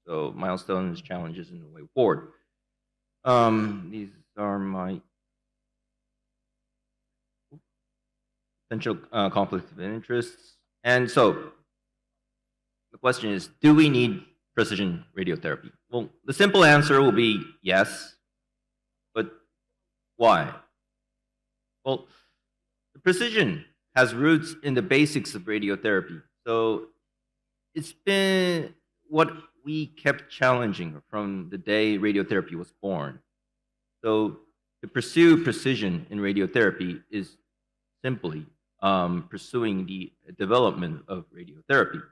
So milestones, challenges, and the way forward. These are my potential conflicts of interests. And so the question is, do we need precision radiotherapy? Well, the simple answer will be yes, but why? Well, the precision has roots in the basics of radiotherapy. So it's been what we kept challenging from the day radiotherapy was born. So to pursue precision in radiotherapy is simply pursuing the development of radiotherapy.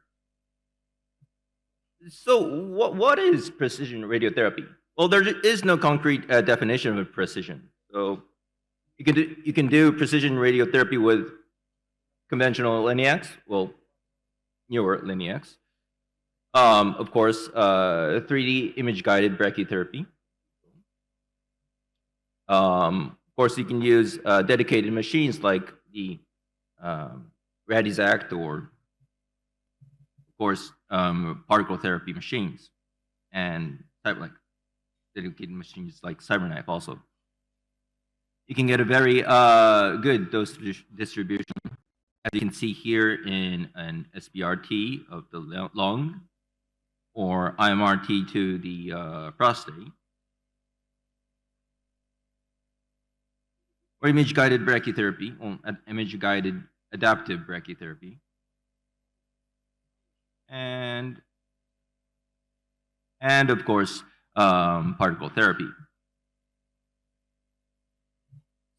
So what is precision radiotherapy? Well, there is no concrete definition of precision. So you can do precision radiotherapy with conventional Linacs, well, newer Linacs. Of course, 3D image-guided brachytherapy. Of course, you can use dedicated machines like the Radizact or, of course, particle therapy machines and type like dedicated machines like CyberKnife also. You can get a very good dose distribution, as you can see here in an SBRT of the lung or IMRT to the prostate. Or image-guided brachytherapy, or image-guided adaptive brachytherapy. And of course, particle therapy.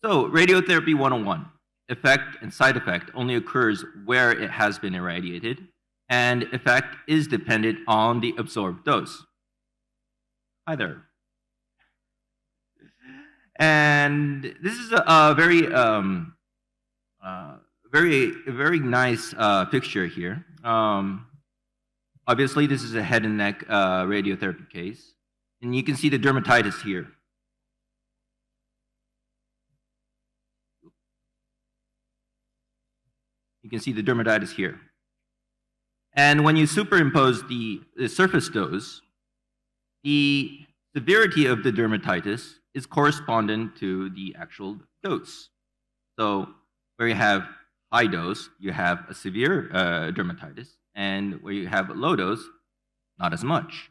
So, radiotherapy 101. Effect and side effect only occurs where it has been irradiated, and effect is dependent on the absorbed dose. Hi there. And this is a very, very nice picture here. Obviously, this is a head and neck radiotherapy case, and you can see the dermatitis here. You can see the dermatitis here. And when you superimpose the surface dose, the severity of the dermatitis is correspondent to the actual dose. So where you have high dose, you have a severe dermatitis, and where you have low dose, not as much.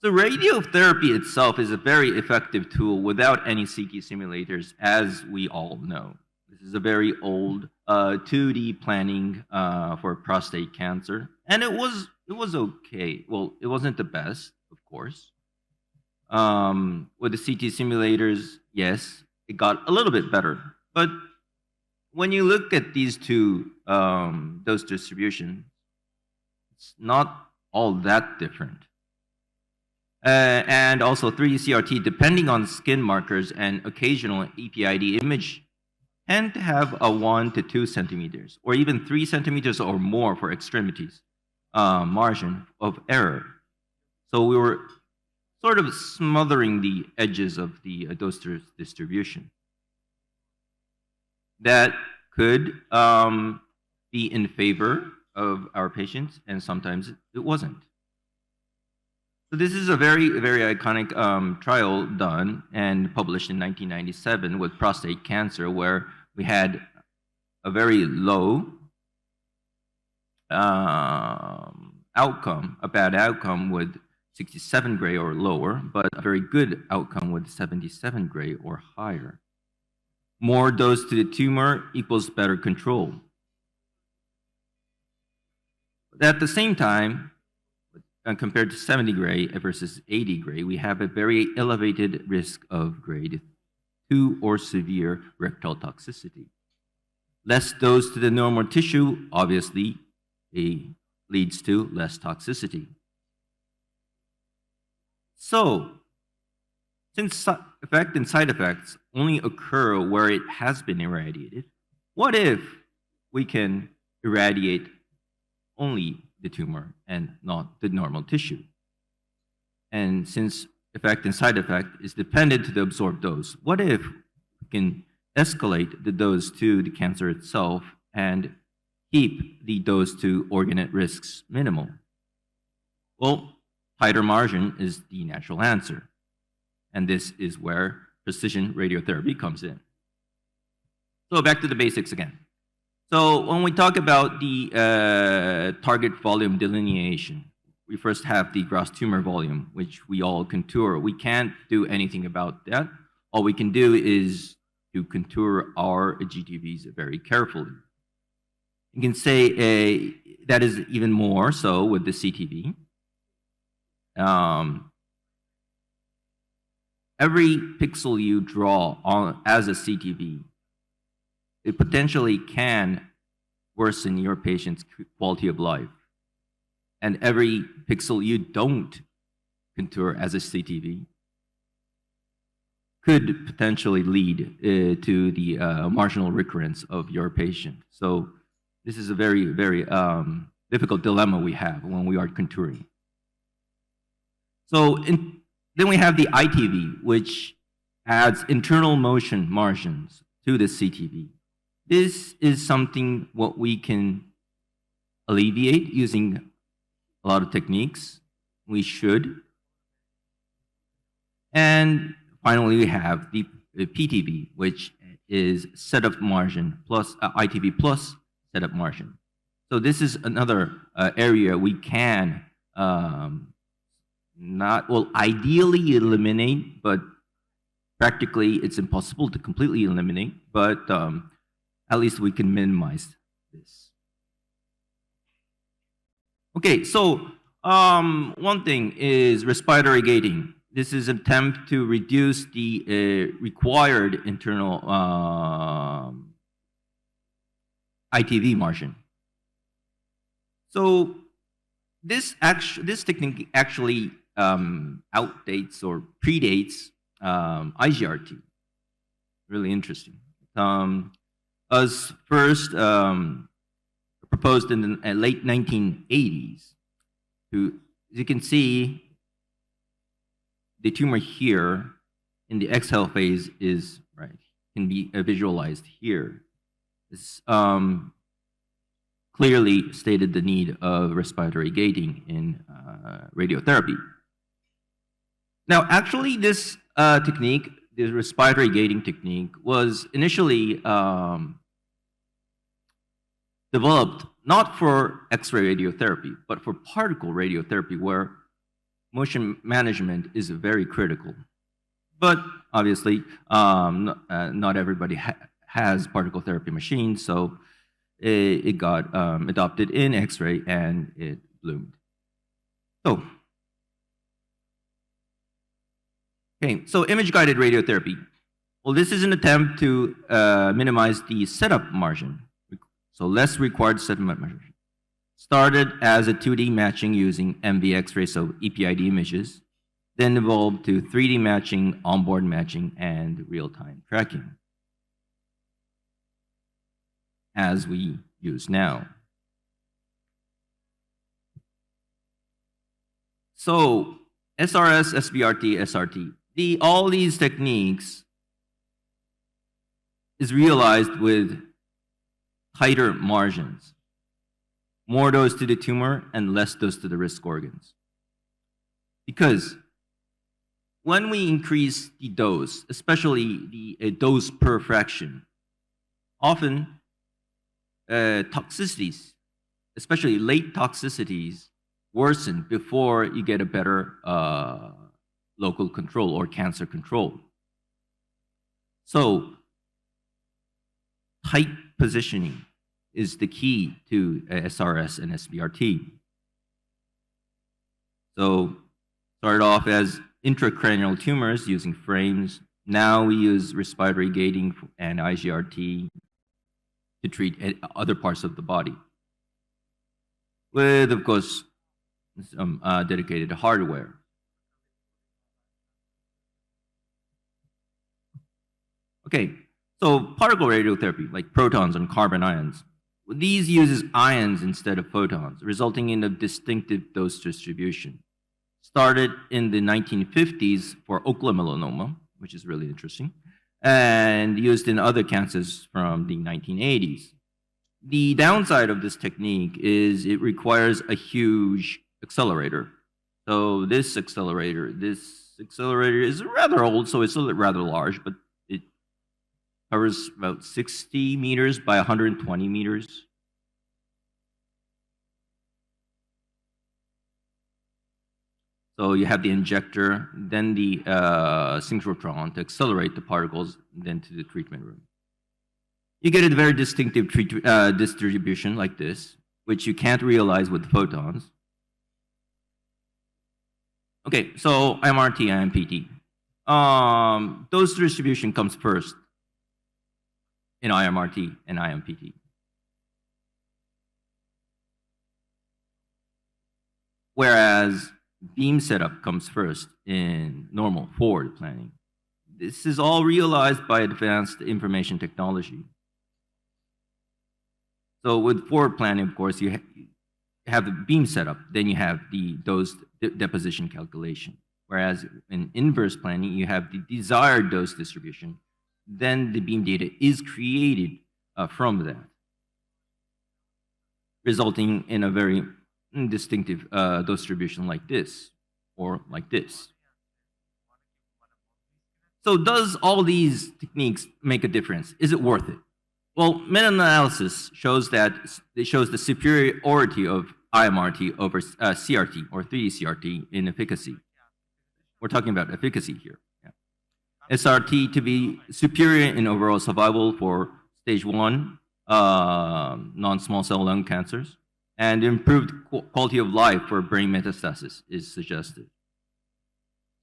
So radiotherapy itself is a very effective tool without any CT simulators, as we all know. This is a very old 2D planning for prostate cancer, and it was okay. Well, it wasn't the best, of course. With the CT simulators, yes, it got a little bit better. But when you look at these two dose distribution, it's not all that different. And also 3D CRT, depending on skin markers and occasional EPID image, tend to have a 1 to 2 centimeters, or even 3 centimeters or more for extremities margin of error. So we were sort of smothering the edges of the dose distribution. That could be in favor of our patients, and sometimes it wasn't. So this is a very, very iconic trial done and published in 1997 with prostate cancer, where we had a very low outcome, a bad outcome with 67 gray or lower, but a very good outcome with 77 gray or higher. More dose to the tumor equals better control. But at the same time, compared to 70 gray versus 80 gray, we have a very elevated risk of grade 2 or severe rectal toxicity. Less dose to the normal tissue, obviously, leads to less toxicity. So, since effect and side effects only occur where it has been irradiated, what if we can irradiate only the tumor and not the normal tissue? And since effect and side effect is dependent to the absorbed dose, what if we can escalate the dose to the cancer itself and keep the dose to organ at risks minimal? Well, tighter margin is the natural answer. And this is where precision radiotherapy comes in. So back to the basics again. So when we talk about the target volume delineation, we first have the gross tumor volume, which we all contour. We can't do anything about that. All we can do is to contour our GTVs very carefully. You can say that is even more so with the CTV. Every pixel you draw as a CTV, it potentially can worsen your patient's quality of life. And every pixel you don't contour as a CTV could potentially lead to the marginal recurrence of your patient. So this is a very, very difficult dilemma we have when we are contouring. So then we have the ITV, which adds internal motion margins to the CTV. This is something what we can alleviate using a lot of techniques. We should. And finally, we have the PTV, which is setup margin plus ITV plus setup margin. So this is another area we can ideally eliminate, but practically it's impossible to completely eliminate, but at least we can minimize this. Okay, so one thing is respiratory gating. This is an attempt to reduce the required internal ITV margin. So this technique actually outdates or predates IGRT. Really interesting. Was first proposed in the late 1980s. As you can see, the tumor here in the exhale phase can be visualized here. This clearly stated the need of respiratory gating in radiotherapy. Now, actually, this technique, the respiratory gating technique, was initially developed not for X-ray radiotherapy, but for particle radiotherapy, where motion management is very critical. But obviously, not everybody has particle therapy machines, so it got adopted in X-ray and it bloomed. So, so image-guided radiotherapy. Well, this is an attempt to minimize the setup margin, so less required setup margin. Started as a 2D matching using MV X-ray, so EPID images, then evolved to 3D matching, onboard matching, and real-time tracking, as we use now. So SRS, SBRT, SRT, all these techniques is realized with tighter margins. More dose to the tumor and less dose to the risk organs. Because when we increase the dose, especially the dose per fraction, often toxicities, especially late toxicities, worsen before you get a better local control or cancer control. So tight positioning is the key to SRS and SBRT. So started off as intracranial tumors using frames. Now we use respiratory gating and IGRT to treat other parts of the body, with, of course, some dedicated hardware. Okay, so particle radiotherapy, like protons and carbon ions, these uses ions instead of photons, resulting in a distinctive dose distribution. Started in the 1950s for ocular melanoma, which is really interesting, and used in other cancers from the 1980s. The downside of this technique is it requires a huge accelerator, So this accelerator is rather old, so it's rather large, but it covers about 60 meters by 120 meters. So you have the injector, then the synchrotron to accelerate the particles, then to the treatment room. You get a very distinctive distribution like this, which you can't realize with photons. Okay, so IMRT, IMPT. Dose distribution comes first in IMRT and IMPT. Whereas beam setup comes first in normal forward planning. This is all realized by advanced information technology. So with forward planning, of course, you have the beam setup, then you have the dose deposition calculation. Whereas in inverse planning, you have the desired dose distribution, then the beam data is created from that, resulting in a very distinctive dose distribution like this, or like this. So does all these techniques make a difference? Is it worth it? Well, meta-analysis shows that it shows the superiority of IMRT over CRT or 3D CRT in efficacy. We're talking about efficacy here. Yeah. SRT to be superior in overall survival for stage 1 non-small cell lung cancers, and improved quality of life for brain metastasis is suggested.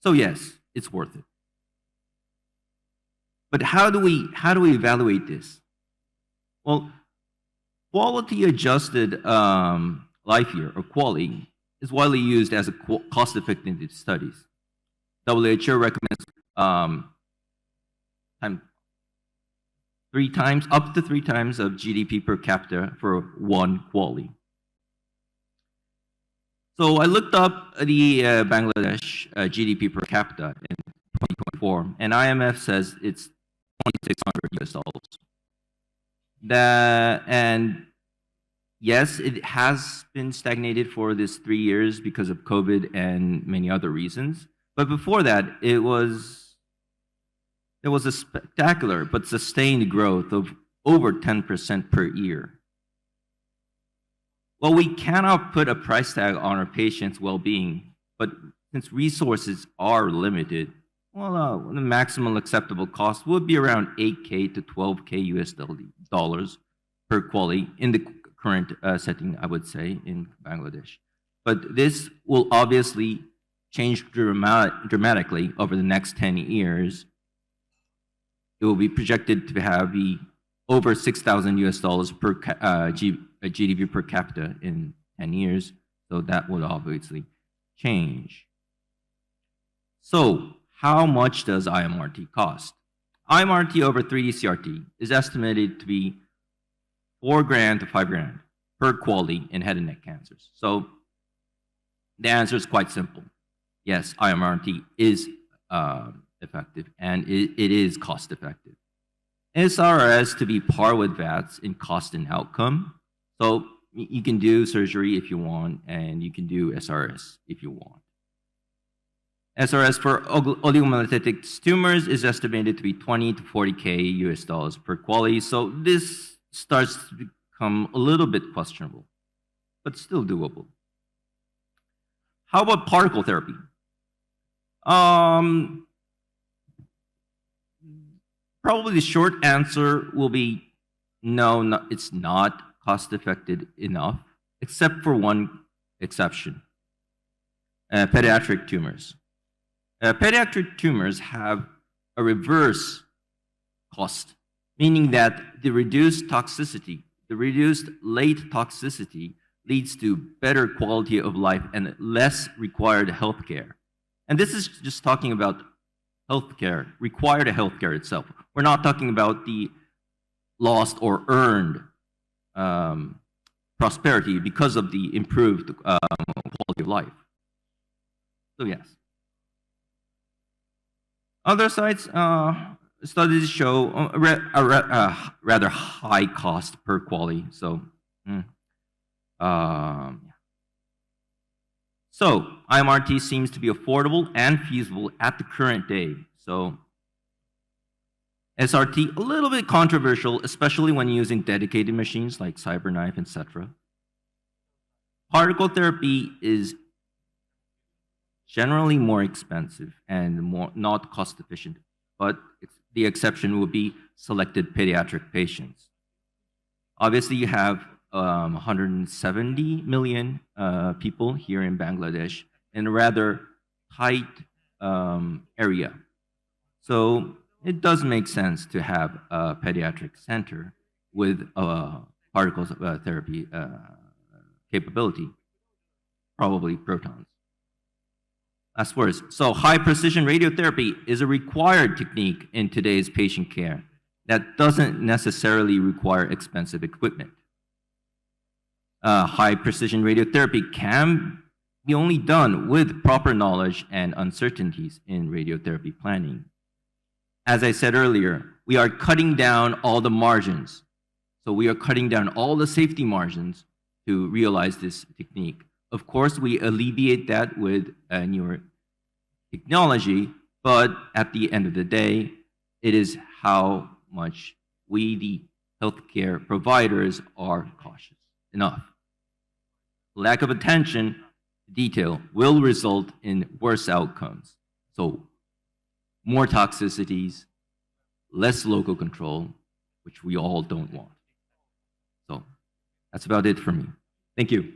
So yes, it's worth it. But how do we evaluate this? Well, quality adjusted life year or QALY is widely used as a cost-effective studies. WHO recommends up to three times of GDP per capita for one QALY. So I looked up the Bangladesh GDP per capita in 2024, and IMF says it's 2,600 US dollars. And yes, it has been stagnated for this 3 years because of COVID and many other reasons. But before that, there was a spectacular but sustained growth of over 10% per year. Well, we cannot put a price tag on our patients' well-being, but since resources are limited, well, the maximum acceptable cost would be around 8K to 12K US dollars per QALY in the current setting, I would say, in Bangladesh. But this will obviously change dramatically over the next 10 years. It will be projected to be over 6,000 US dollars per GDP per capita in 10 years. So that would obviously change. So how much does IMRT cost? IMRT over 3D CRT is estimated to be $4,000 to $5,000 per QALY in head and neck cancers. So the answer is quite simple. Yes, IMRT is effective, and it is cost effective. SRS to be par with VATS in cost and outcome. So you can do surgery if you want, and you can do SRS if you want. SRS for oligometastatic tumors is estimated to be 20 to 40K US dollars per QALY. So this starts to become a little bit questionable, but still doable. How about particle therapy? Probably the short answer will be no, it's not cost effective enough, except for one exception: pediatric tumors. Pediatric tumors have a reverse cost, meaning that the reduced toxicity, the reduced late toxicity leads to better quality of life and less required healthcare. And this is just talking about healthcare, required healthcare itself. We're not talking about the lost or earned prosperity because of the improved quality of life. So yes. Other sites, studies show a rather high cost per QALY. So, so IMRT seems to be affordable and feasible at the current day. So SRT, a little bit controversial, especially when using dedicated machines like CyberKnife, etc. Particle therapy is generally more expensive and more not cost efficient, but the exception would be selected pediatric patients. Obviously, you have 170 million people here in Bangladesh in a rather tight area. So it does make sense to have a pediatric center with particle therapy capability, probably protons. As worse. So high precision radiotherapy is a required technique in today's patient care that doesn't necessarily require expensive equipment. High precision radiotherapy can be only done with proper knowledge and uncertainties in radiotherapy planning. As I said earlier, we are cutting down all the margins. So we are cutting down all the safety margins to realize this technique. Of course, we alleviate that with newer technology, but at the end of the day, it is how much we, the healthcare providers, are cautious enough. Lack of attention to detail will result in worse outcomes. So more toxicities, less local control, which we all don't want. So that's about it for me. Thank you.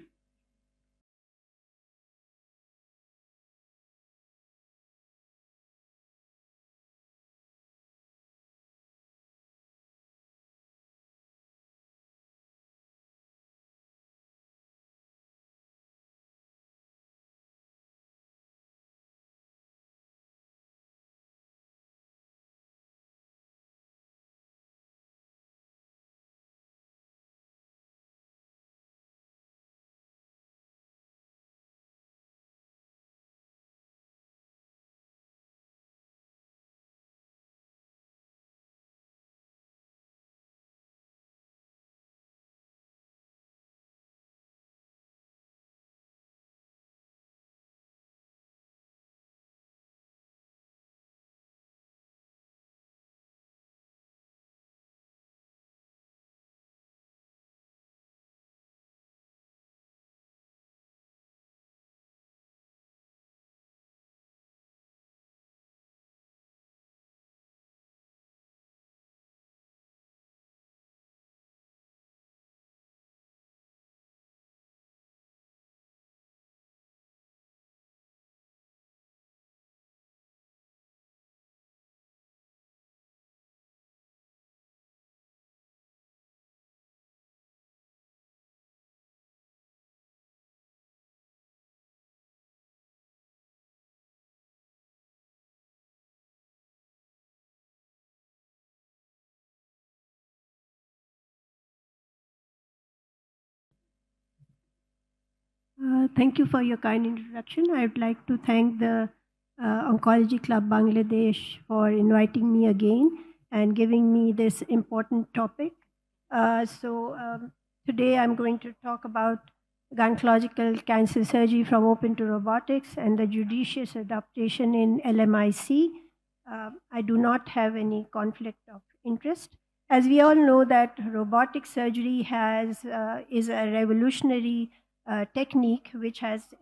Thank you for your kind introduction. I would like to thank the Oncology Club Bangladesh for inviting me again and giving me this important topic. Today I'm going to talk about gynecological cancer surgery from open to robotics and the judicious adaptation in LMIC. I do not have any conflict of interest. As we all know that robotic surgery is a revolutionary technique which has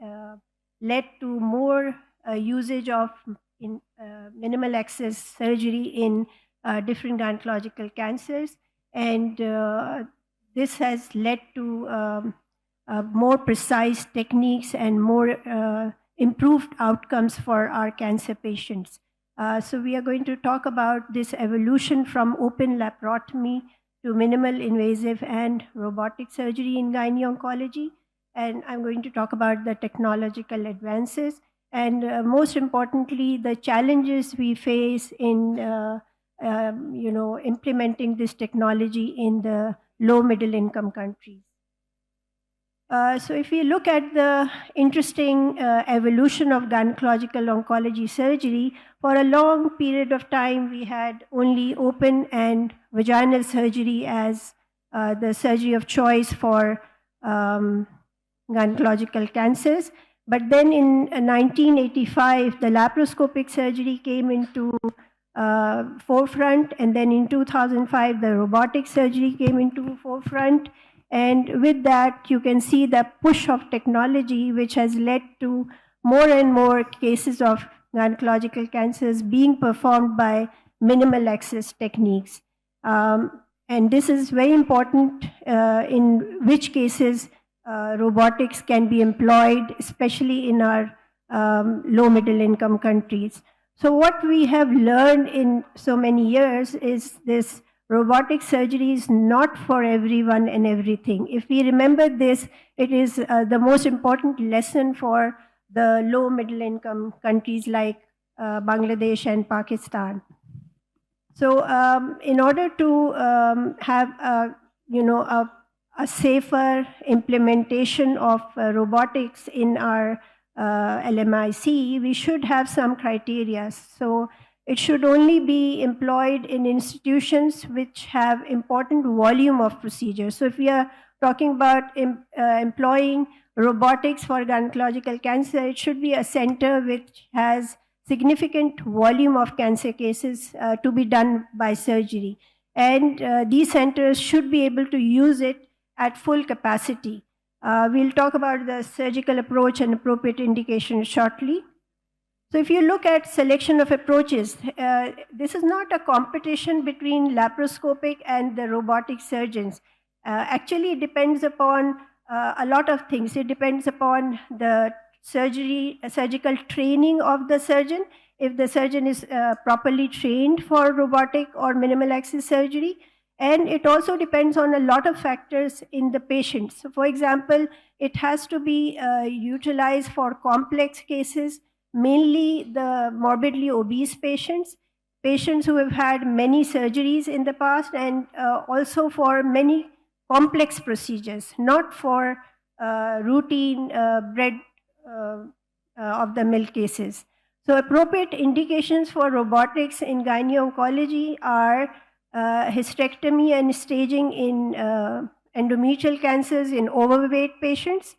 led to more usage of minimal access surgery in different gynecological cancers, and this has led to more precise techniques and more improved outcomes for our cancer patients. So we are going to talk about this evolution from open laparotomy to minimal invasive and robotic surgery in gynae-oncology. And I'm going to talk about the technological advances and most importantly, the challenges we face in implementing this technology in the low middle income countries. So if we look at the interesting evolution of gynecological oncology surgery, for a long period of time, we had only open and vaginal surgery as the surgery of choice for gynecological cancers. But then in 1985, the laparoscopic surgery came into forefront, and then in 2005, the robotic surgery came into forefront. And with that, you can see the push of technology, which has led to more and more cases of gynecological cancers being performed by minimal access techniques. And this is very important in which cases robotics can be employed, especially in our low middle income countries. So what we have learned in so many years is this robotic surgery is not for everyone and everything. If we remember this, it is the most important lesson for the low middle income countries like Bangladesh and Pakistan. So in order to have a safer implementation of robotics in our LMIC, we should have some criteria. So it should only be employed in institutions which have important volume of procedures. So if we are talking about employing robotics for gynecological cancer, it should be a center which has significant volume of cancer cases to be done by surgery. And these centers should be able to use it at full capacity. We'll talk about the surgical approach and appropriate indication shortly. So if you look at selection of approaches, this is not a competition between laparoscopic and the robotic surgeons. Actually, it depends upon a lot of things. It depends upon the surgical training of the surgeon. If the surgeon is properly trained for robotic or minimal access surgery, and it also depends on a lot of factors in the patient. So for example, it has to be utilized for complex cases, mainly the morbidly obese patients, patients who have had many surgeries in the past, and also for many complex procedures, not for routine bread of the mill cases. So appropriate indications for robotics in gynae-oncology are hysterectomy and staging in endometrial cancers in overweight patients,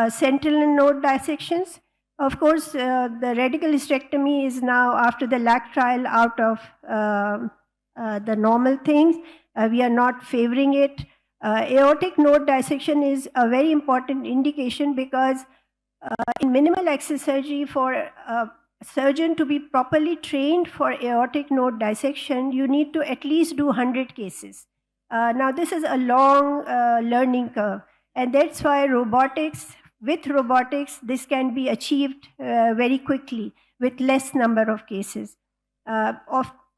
sentinel node dissections. Of course, the radical hysterectomy is now, after the LAC trial, out of the normal things. We are not favoring it. Aortic node dissection is a very important indication because in minimal access surgery, for a surgeon to be properly trained for aortic node dissection, you need to at least do 100 cases. Now, this is a long learning curve, and that's why with robotics, this can be achieved very quickly with less number of cases.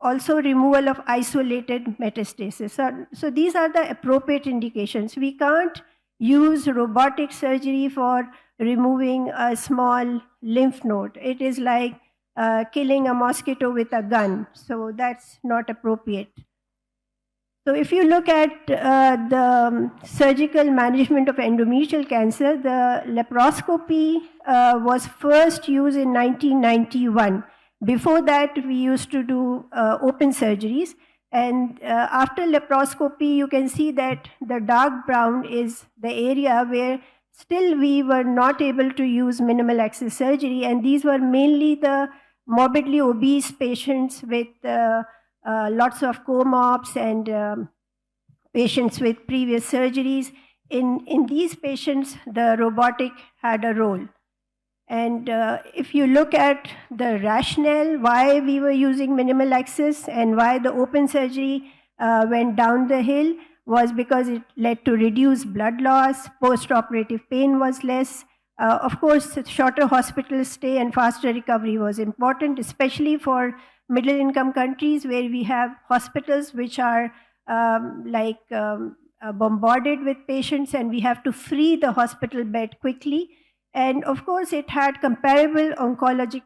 Also removal of isolated metastasis. So these are the appropriate indications. We can't use robotic surgery for removing a small lymph node. It is like killing a mosquito with a gun. So that's not appropriate. So if you look at the surgical management of endometrial cancer, the laparoscopy was first used in 1991. Before that, we used to do open surgeries. And after laparoscopy, you can see that the dark brown is the area where still we were not able to use minimal access surgery. And these were mainly the morbidly obese patients with lots of co-morbs and patients with previous surgeries. In these patients, the robotic had a role. And if you look at the rationale why we were using minimal access and why the open surgery went down the hill, was because it led to reduced blood loss, post-operative pain was less. Of course, shorter hospital stay and faster recovery was important, especially for middle-income countries where we have hospitals which are bombarded with patients, and we have to free the hospital bed quickly. And of course, it had comparable oncologic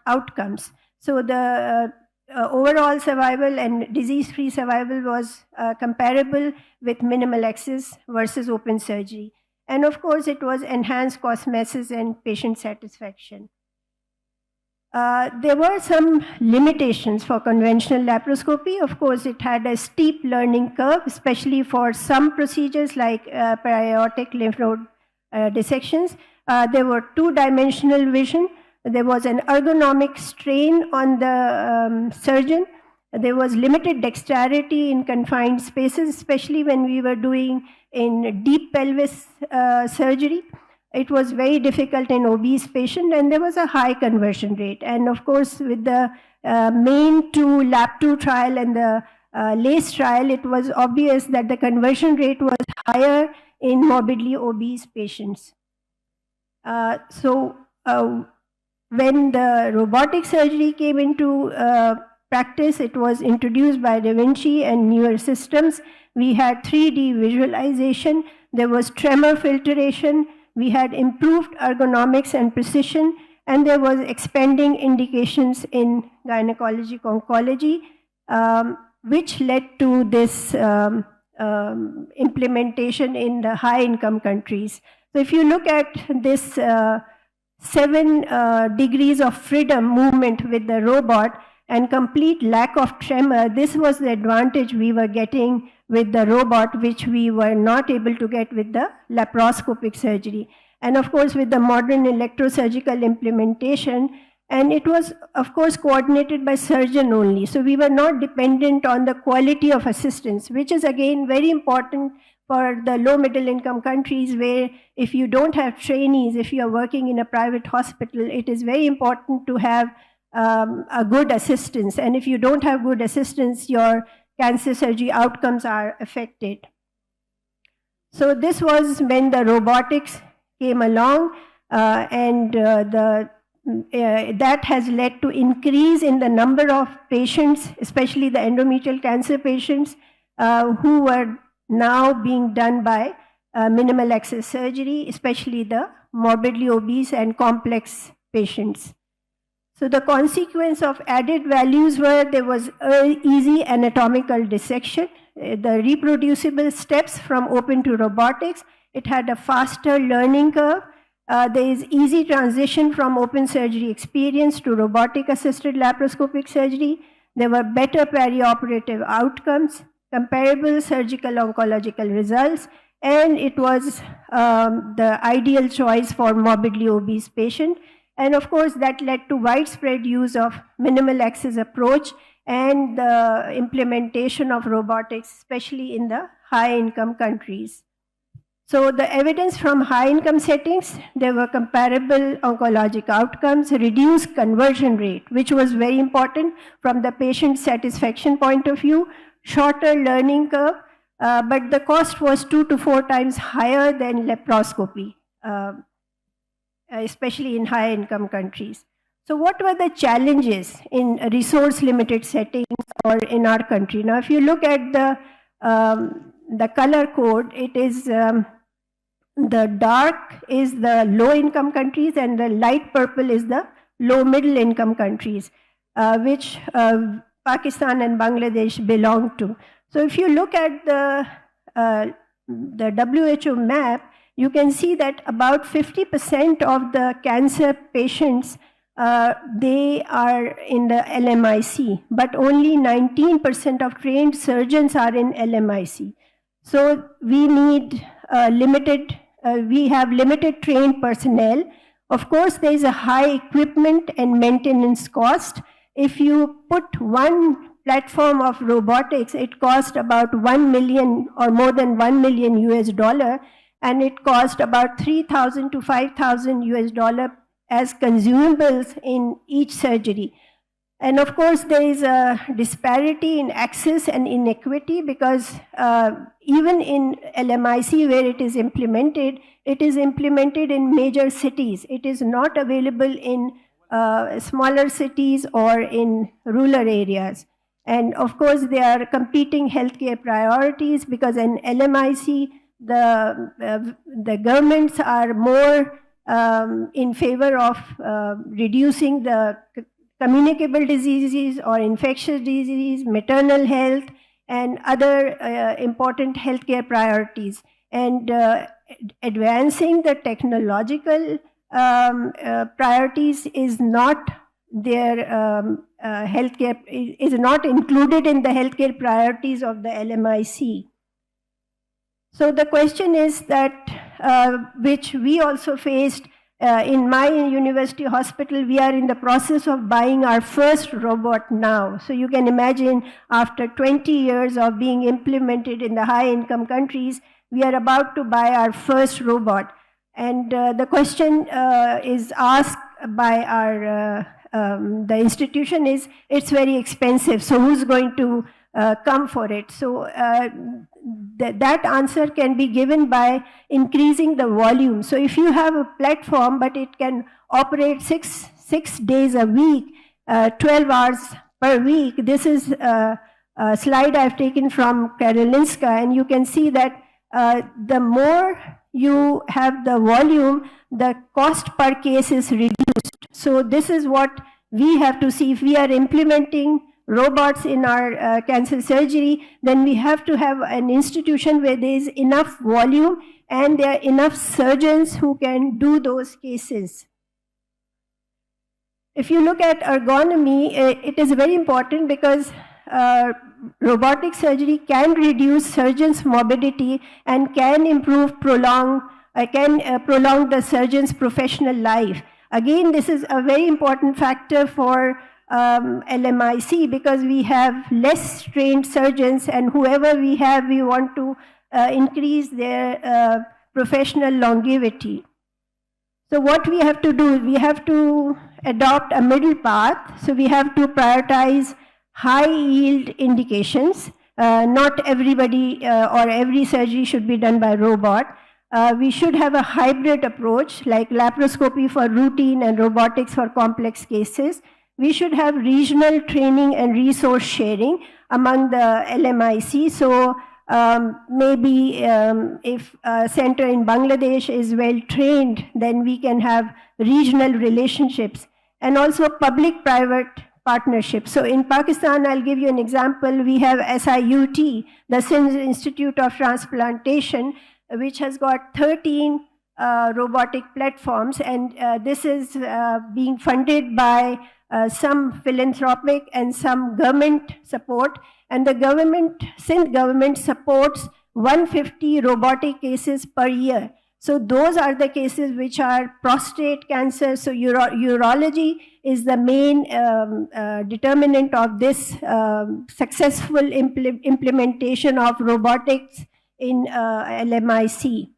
outcomes. So the overall survival and disease-free survival was comparable with minimal access versus open surgery. And of course, it was enhanced cosmesis and patient satisfaction. There were some limitations for conventional laparoscopy. Of course, it had a steep learning curve, especially for some procedures like para-aortic lymph node dissections. There were two-dimensional vision. There was an ergonomic strain on the surgeon. There was limited dexterity in confined spaces, especially when we were doing in deep pelvis surgery. It was very difficult in obese patient, and there was a high conversion rate. And of course, with the main two LAP2 trial and the LACE trial, it was obvious that the conversion rate was higher in morbidly obese patients. When the robotic surgery came into practice, it was introduced by Da Vinci and newer systems. We had 3D visualization, there was tremor filtration, we had improved ergonomics and precision, and there was expanding indications in gynecologic oncology, which led to this implementation in the high-income countries. So if you look at this 7 degrees of freedom movement with the robot and complete lack of tremor, this was the advantage we were getting with the robot, which we were not able to get with the laparoscopic surgery. And of course, with the modern electrosurgical implementation, and it was, of course, coordinated by surgeon only. So we were not dependent on the quality of assistance, which is again very important for the low middle income countries, where if you don't have trainees, if you are working in a private hospital, it is very important to have a good assistance. And if you don't have good assistance, your cancer surgery outcomes are affected. So this was when the robotics came along, that has led to increase in the number of patients, especially the endometrial cancer patients, who were now being done by minimal access surgery, especially the morbidly obese and complex patients. So the consequence of added values were there was easy anatomical dissection, the reproducible steps from open to robotics. It had a faster learning curve. There is easy transition from open surgery experience to robotic assisted laparoscopic surgery. There were better perioperative outcomes, comparable surgical oncological results, and it was the ideal choice for morbidly obese patient. And of course, that led to widespread use of minimal access approach and the implementation of robotics, especially in the high-income countries. So the evidence from high-income settings, there were comparable oncologic outcomes, reduced conversion rate, which was very important from the patient satisfaction point of view, shorter learning curve, but the cost was 2 to 4 times higher than laparoscopy, especially in high-income countries. So what were the challenges in resource-limited settings or in our country? Now, if you look at the color code, it is the dark is the low-income countries and the light purple is the low-middle-income countries, which Pakistan and Bangladesh belong to. So if you look at the WHO map, you can see that about 50% of the cancer patients, they are in the LMIC, but only 19% of trained surgeons are in LMIC. So we need we have limited trained personnel. Of course, there is a high equipment and maintenance cost. If you put one platform of robotics, it costs about 1 million or more than 1 million US dollar, and it cost about 3,000 to 5,000 US dollar as consumables in each surgery. And of course, there is a disparity in access and inequity because even in LMIC where it is implemented in major cities. It is not available in smaller cities or in rural areas. And of course, there are competing healthcare priorities because in LMIC, the governments are more in favor of reducing the communicable diseases or infectious disease, maternal health, and other important healthcare priorities. And advancing the technological priorities is not their healthcare, is not included in the healthcare priorities of the LMIC. So the question is that, which we also faced, In my university hospital, we are in the process of buying our first robot now. So you can imagine, after 20 years of being implemented in the high-income countries, we are about to buy our first robot. And the question is asked by our the institution is, it's very expensive, so who's going to come for it? So that answer can be given by increasing the volume. So if you have a platform, but it can operate six days a week, 12 hours per week. This is a slide I've taken from Karolinska, and you can see that the more you have the volume, the cost per case is reduced. So this is what we have to see. If we are implementing robots in our cancer surgery, then we have to have an institution where there is enough volume and there are enough surgeons who can do those cases. If you look at ergonomy, it is very important because robotic surgery can reduce surgeons' morbidity and can prolong the surgeon's professional life. Again, this is a very important factor for LMIC because we have less trained surgeons, and whoever we have, we want to increase their professional longevity. So what we have to do, we have to adopt a middle path. So we have to prioritize high yield indications. Not everybody or every surgery should be done by robot. We should have a hybrid approach, like laparoscopy for routine and robotics for complex cases. We should have regional training and resource sharing among the LMIC. So maybe if a center in Bangladesh is well trained, then we can have regional relationships, and also public-private partnerships. So in Pakistan, I'll give you an example. We have SIUT, the Sindh Institute of Transplantation, which has got 13 robotic platforms, and this is being funded by some philanthropic and some government support. And the government, Sindh government, supports 150 robotic cases per year. So those are the cases which are prostate cancer. So urology is the main determinant of this successful implementation of robotics in LMIC.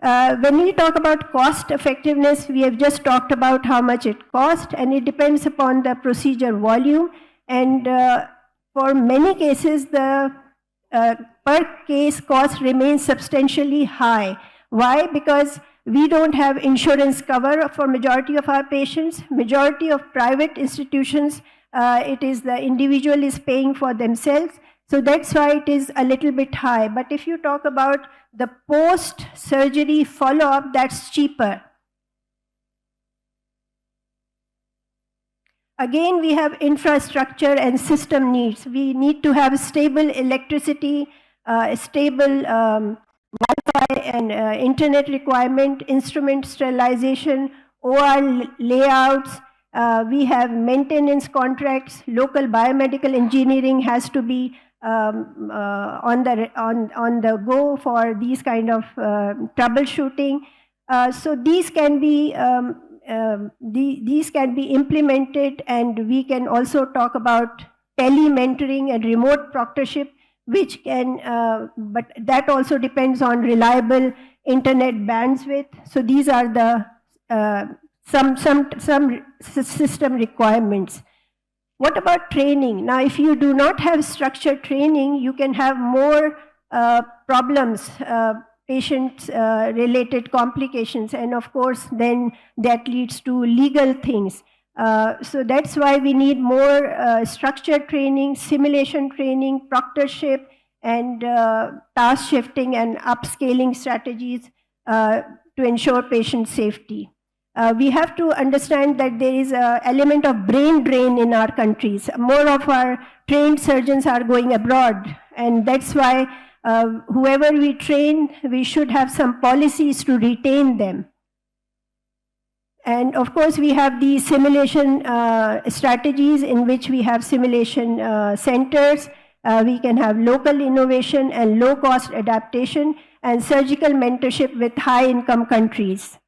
When we talk about cost effectiveness, we have just talked about how much it costs, and it depends upon the procedure volume. And for many cases, the per case cost remains substantially high. Why? Because we don't have insurance cover for majority of our patients. Majority of private institutions, it is the individual is paying for themselves. So that's why it is a little bit high. But if you talk about the post-surgery follow-up, that's cheaper. Again, we have infrastructure and system needs. We need to have stable electricity, stable Wi-Fi and internet requirement, instrument sterilization, OR layouts. We have maintenance contracts. Local biomedical engineering has to be on the go for these kind of troubleshooting. So these can be implemented, and we can also talk about tele-mentoring and remote proctorship, which can, but that also depends on reliable internet bandwidth. So these are the some system requirements. What about training? Now, if you do not have structured training, you can have more problems, patient-related complications, and of course, then that leads to legal things. So that's why we need more structured training, simulation training, proctorship, and task shifting and upscaling strategies to ensure patient safety. We have to understand that there is an element of brain drain in our countries. More of our trained surgeons are going abroad, and that's why whoever we train, we should have some policies to retain them. And of course, we have the simulation strategies in which we have simulation centers. We can have local innovation and low-cost adaptation and surgical mentorship with high-income countries.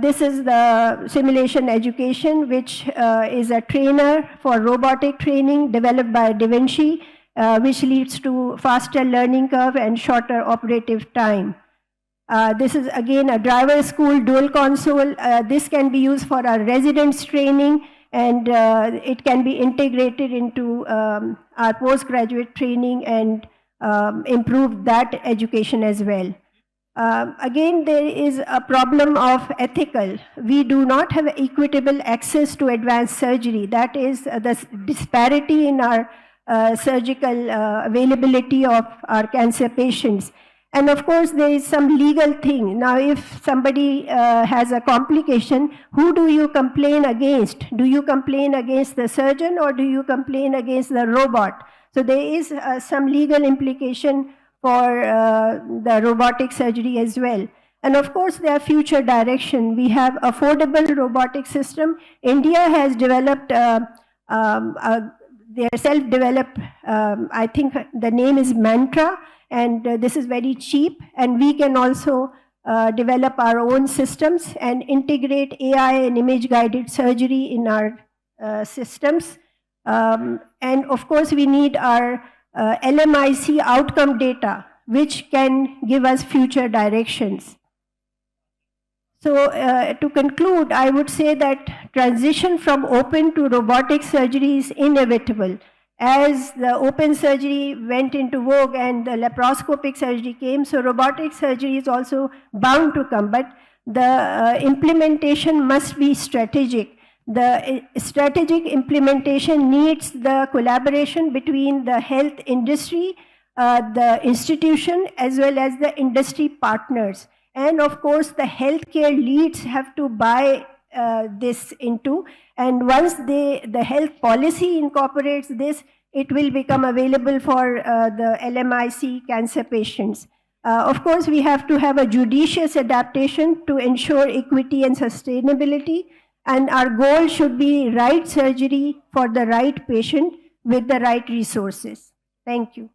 This is the simulation education, which is a trainer for robotic training developed by DaVinci, which leads to faster learning curve and shorter operative time. This is again a driver school dual console. This can be used for our residents training, and it can be integrated into our postgraduate training and improve that education as well. Again, there is a problem of ethical. We do not have equitable access to advanced surgery. That is the disparity in our surgical availability of our cancer patients. And of course, there is some legal thing. Now, if somebody has a complication, who do you complain against? Do you complain against the surgeon, or do you complain against the robot? So there is some legal implication for the robotic surgery as well. And of course, there are future direction. We have affordable robotic system. India has developed their self-developed, I think the name is Mantra, and this is very cheap, and we can also develop our own systems and integrate AI and image-guided surgery in our systems. And of course, we need our LMIC outcome data, which can give us future directions. So to conclude, I would say that transition from open to robotic surgery is inevitable. As the open surgery went into vogue and the laparoscopic surgery came, so robotic surgery is also bound to come, but the implementation must be strategic. The strategic implementation needs the collaboration between the health industry, the institution, as well as the industry partners. And of course, the healthcare leads have to buy this into, and once the health policy incorporates this, it will become available for the LMIC cancer patients. Of course, we have to have a judicious adaptation to ensure equity and sustainability, and our goal should be right surgery for the right patient with the right resources. Thank you.